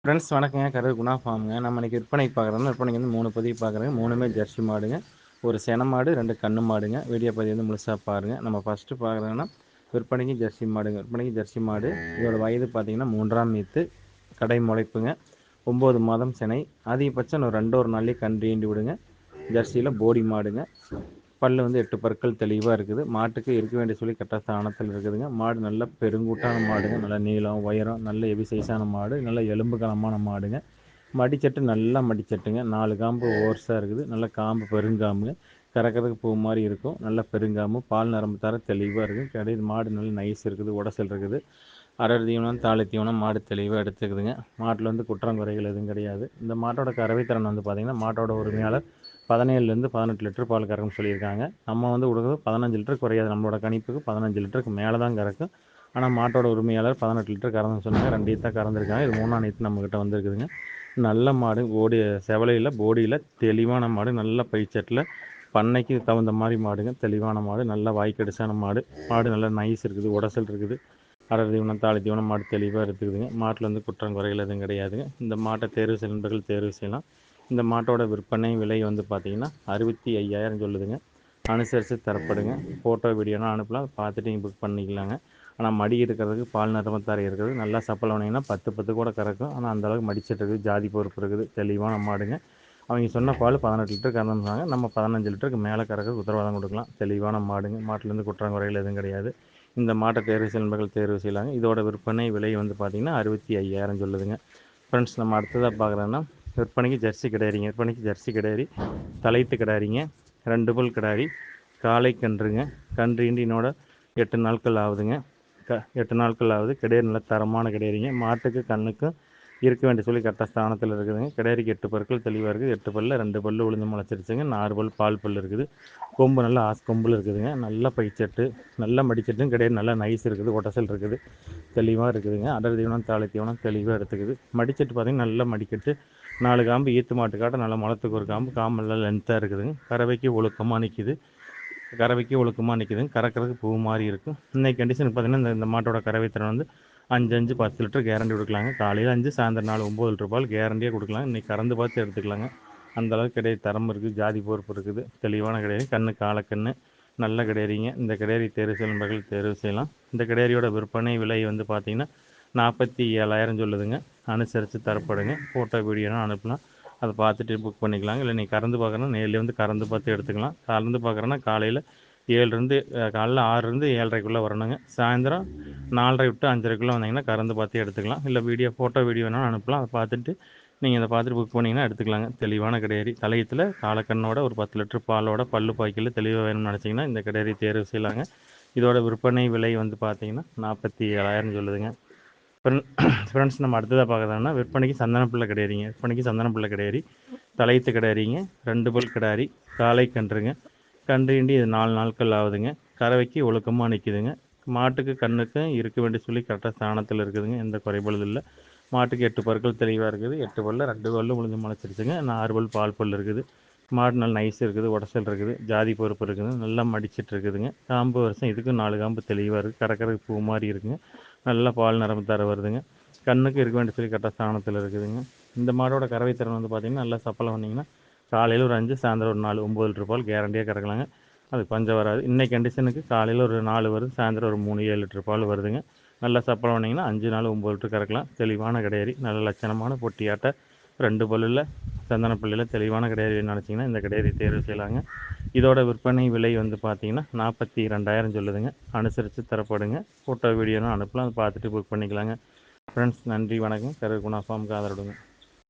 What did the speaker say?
Friends வணக்கங்க. கரூர் குணா ஃபார்முங்க. நம்ம இன்றைக்கி விற்பனைக்கு பார்க்குறோம்னா, விற்பனைக்கு வந்து 3 பதிவு பார்க்குறேங்க. 3மே ஜெர்சி மாடுங்க. ஒரு சென மாடு, 2 கன்று மாடுங்க. வீடியோ பதிவு வந்து முழுசாக பாருங்கள். நம்ம ஃபஸ்ட்டு பார்க்குறோன்னா விற்பனைக்கு ஜெர்சி மாடுங்க. விற்பனைக்கு ஜெர்சி மாடு. இதோட வயது பார்த்தீங்கன்னா 3ஆம் ஈத்து, கடை முளைப்புங்க. 9 மாதம் சினை. அதிகபட்சம் ஒரு 2 ஒரு நாள்லேயே கன்று ஈண்டி விடுங்க. ஜெர்சியில் போடி மாடுங்க. பல்லு வந்து 8 பற்கள் தெளிவாக இருக்குது. மாட்டுக்கு இருக்க வேண்டிய சொல்லி கரெக்டாக ஸ்தானத்தில் இருக்குதுங்க. மாடு நல்ல பெருங்கூட்டான மாடுங்க. நல்ல நீளம், உயரம், நல்ல ஹெவி சைஸான மாடு. நல்ல எலும்பு கனமான மாடுங்க. மடிச்சட்டு நல்லா மடிச்சட்டுங்க. 4 காம்பு ஓர்ஸாக இருக்குது. நல்ல காம்பு பெருங்காம்புங்க. கறக்கிறதுக்கு பூ மாதிரி இருக்கும். நல்ல பெருங்காம்பு. பால் நரம்பு தர தெளிவாக இருக்குது. கிடையாது மாடு நல்ல நைஸ் இருக்குது. உடசல் இருக்குது. அரடு தீவனம், தாளை தீவனம் மாடு தெளிவாக எடுத்துக்குதுங்க. மாட்டில் வந்து குற்றம் குறைகள் எதுவும் கிடையாது. இந்த மாட்டோட கறவைத்திறன் வந்து பார்த்திங்கன்னா, மாட்டோட உரிமையாளர் 17லேருந்து 18 லிட்டர் பால் கறக்கும்னு சொல்லியிருக்காங்க. நம்ம வந்து கொடுக்குறது 15 லிட்டர் குறையாது. நம்மளோட கணிப்புக்கு 15 லிட்டருக்கு மேலே தான் கறக்கும். ஆனால் மாட்டோட உரிமையாளர் 18 லிட்டர் கறந்துன்னு சொன்னாங்க. 2 ஈத்தான் கறந்துருக்காங்க. இது 3ஆம் ஈத்து நம்மக்கிட்ட வந்துருக்குதுங்க. நல்ல மாடு. செவலையில் போடியில் தெளிவான மாடு. நல்ல பைச்சட்டில் பண்ணைக்கு தகுந்த மாதிரி மாடுங்க. தெளிவான மாடு. நல்ல வாய்க்கடிசான மாடு. மாடு நல்லா நைஸ் இருக்குது. உடசல் இருக்குது. அடர் தீவனம், தாளை தீவனம் மாடு தெளிவாக இருக்குதுங்க. மாட்டில் வந்து குற்றம் குறைகள் எதுவும் கிடையாதுங்க. இந்த மாட்டை தேர்வு செய்ய தேர்வு செய்யலாம். இந்த மாட்டோட விற்பனை விலை வந்து பார்த்திங்கன்னா 65,000 சொல்லுதுங்க. அனுசரித்து தரப்படுங்க. ஃபோட்டோ வீடியோனா அனுப்பலாம். பார்த்துட்டு நீங்கள் புக் பண்ணிக்கலாங்க. ஆனால் மடி இருக்கிறதுக்கு பால் நரம்பு தர இருக்குது. நல்லா சப்பல் வந்தீங்கன்னா 10 கூட கறக்கும். ஆனால் அந்தளவுக்கு மடிச்சிட்டு இருக்குது. ஜாதி பொறுப்பு இருக்குது. தெளிவான மாடுங்க. அவங்க சொன்ன பால் 18 லிட்டர் கறந்துருந்தாங்க. நம்ம 15 லிட்டருக்கு மேலே கறக்க உத்தரவாதம் கொடுக்கலாம். தெளிவான மாடுங்க. மாட்டிலேருந்து குற்றம் குறைகள் எதுவும் கிடையாது. இந்த மாட்டை தேர்வு செய்ய தேர்வு செய்யலாங்க. இதோட விற்பனை விலை வந்து பார்த்திங்கன்னா 65,000 சொல்லுதுங்க. ஃப்ரெண்ட்ஸ் நம்ம அடுத்ததாக பார்க்குறோன்னா விற்பனைக்கு ஜெர்சி கிடாரிங்க. விற்பனைக்கு ஜெர்சி கிடாரி, தலைத்து கிடாரிங்க. 2 பல் கிடாரி, காளை கன்றுங்க. கன்று ஈண்டினோட 8 நாட்கள் ஆகுதுங்க. 8 நாட்கள் ஆகுது. கிடாரி நல்ல தரமான கிடாரிங்க. மாட்டுக்கு கண்ணுக்கும் இருக்க வேண்டிய சொல்லி கரெக்டாக ஸ்தானத்தில் இருக்குதுங்க. கிடாரிக்கு 8 பற்கள் தெளிவாக இருக்குது. 8 பல்லில் 2 பல்லு உளுந்து முளைச்சிருச்சுங்க. 4 பல் பால் பல் இருக்குது. கொம்பு நல்லா கொம்பில் இருக்குதுங்க. நல்ல பைச்சட்டு, நல்ல மடிச்சட்டும் கிடாரி நல்லா நைஸ் இருக்குது. ஒட்டசல் இருக்குது. தெளிவாக இருக்குதுங்க. அடர் தீவனம், தாளை தீவனம் தெளிவாக எடுத்துக்குது. மடிச்சட்டு பார்த்திங்கன்னா நல்லா மடிக்கட்டு. 4 காம்பு ஈத்து மாட்டுக்காட்ட நல்லா முளத்துக்கு ஒரு காம்பு. காம்பு நல்லா லென்த்தாக இருக்குதுங்க. கறவைக்கு ஒழுக்கமாக நிற்கிது. கறக்கிறதுக்கு பூ மாதிரி இருக்கும். இன்றைக்கி கண்டிஷனுக்கு பார்த்திங்கன்னா இந்த மாட்டோட கறவைத்திறன் வந்து 5 10 லிட்டர் கேரண்டி கொடுக்கலாங்க. காலையில் 5 சாயந்தரம் 4 9 லிட்டர் பால் கேரண்டியாக கொடுக்கலாம். இன்றைக்கி கறந்து பார்த்து எடுத்துக்கலாங்க. அந்தளவுக்கு கிடையாது. தரம் இருக்குது. ஜாதி பொறுப்பு இருக்குது. தெளிவான கிடையாது. கண்ணு காலக்கண்ணு நல்ல கிடேரிங்க. இந்த கிடேரி தேர்வு செய்யும் நண்பர்கள் தேர்வு செய்யலாம். இந்த கிடேரியோட விற்பனை விலை வந்து பார்த்திங்கன்னா 47,000 சொல்லுதுங்க. அனுசரித்து தரப்படுங்க. ஃபோட்டோ வீடியோனா அனுப்பலாம். அதை பார்த்துட்டு புக் பண்ணிக்கலாங்க. இல்லை நீங்கள் கறந்து பார்க்குறேன்னா நேரில் வந்து கறந்து பார்த்து எடுத்துக்கலாம். கறந்து பார்க்குறேன்னா காலையில் 7லேருந்து காலைல 6லேருந்து 7:30க்குள்ளே வரணுங்க. சாயந்தரம் 4:30 விட்டு 5:30க்குள்ளே வந்தீங்கன்னா கறந்து பார்த்து எடுத்துக்கலாம். இல்லை ஃபோட்டோ வீடியோ வேணாலும் அனுப்பலாம். அதை பார்த்துட்டு நீங்கள் இதை பார்த்துட்டு புக் பண்ணிங்கன்னா எடுத்துக்கலாங்க. தெளிவான கிடேரி. தலையத்தில் காலக்கண்ணோட ஒரு 10 லிட்டர் பாலோட பல்லு பாய்க்கில் தெளிவாக வேணும்னு நினச்சிங்கன்னா இந்த கிடேரி தேர்வு செய்யலாங்க. இதோட விற்பனை விலை வந்து பார்த்திங்கன்னா 47,000 சொல்லுதுங்க. ஃப்ரெண்ட்ஸ் நம்ம அடுத்ததாக பார்க்குறோன்னா விற்பனைக்கு சந்தனப்பிள்ளை கிடேரிங்க. விற்பனைக்கு சந்தனப்பிள்ளை கிடேரி, தலையத்து கிடாரிங்க. 2 பல் கிடாரி, காளை கன்றுங்க. கன்று ஈண்டி இது 4 நாட்கள் ஆகுதுங்க. கறவைக்கு ஒழுக்கமாக நிற்கிதுங்க. மாட்டுக்கு கண்ணுக்கு இருக்க வேண்டிய சொல்லி கரெக்டாக ஸ்தானத்தில் இருக்குதுங்க. எந்த குறைபாடும் இல்லை. மாட்டுக்கு 8 பற்கள் தெளிவாக இருக்குது. 8 பல்லில் 2 பல்லு உளுந்து முளைச்சிருச்சுங்க. 4 பல் பால் பல் இருக்குது. மாடு நல்ல நைஸ் இருக்குது. உடசல் இருக்குது. ஜாதி பொறுப்பு இருக்குது. நல்லா மடிச்சிட்டு இருக்குதுங்க. காம்பு வருஷம் இதுக்கும் 4 காம்பு தெளிவாக இருக்குது. கறக்கிறதுக்கு பூ மாதிரி இருக்குங்க. நல்லா பால் நரம்பு தர வருதுங்க. கண்ணுக்கு இருக்க வேண்டிய சொல்லி கரெக்டாக ஸ்தானத்தில் இருக்குதுங்க. இந்த மாடோட கறவைத்திறன் வந்து பார்த்திங்கன்னா நல்லா சப்பலை வந்தீங்கன்னா காலையில் ஒரு 5 சாயந்தரம் ஒரு 4 9 லிட்டர் பால் கேரண்டியாக கறக்கலாங்க. அது பஞ்சம் வராது. இன்றைக்கி கண்டிஷனுக்கு காலையில் ஒரு 4 வருது. சாயந்தரம் ஒரு 3 7 லிட்டர் பால் வருதுங்க. நல்லா சப்பலை வந்தீங்கன்னா 5 4 9 லிட்டர் கறக்கலாம். தெளிவான கிடேரி. நல்ல லட்சணமான பொட்டியாட்ட 2 பல்லில் சந்தனப்பள்ளியில் தெளிவான கிடேரி நினச்சிங்கன்னா இந்த கிடேரி தேர்வு செய்யலாங்க. இதோட விற்பனை விலை வந்து பார்த்திங்கன்னா 42,000 சொல்லுதுங்க. அனுசரித்து தரப்படுங்க. ஃபோட்டோ வீடியோனா அனுப்பலாம். அதை பார்த்துட்டு புக் பண்ணிக்கலாங்க. ஃப்ரெண்ட்ஸ் நன்றி வணக்கம். கரூர் குணா ஃபார்முக்கு ஆதரவுங்க.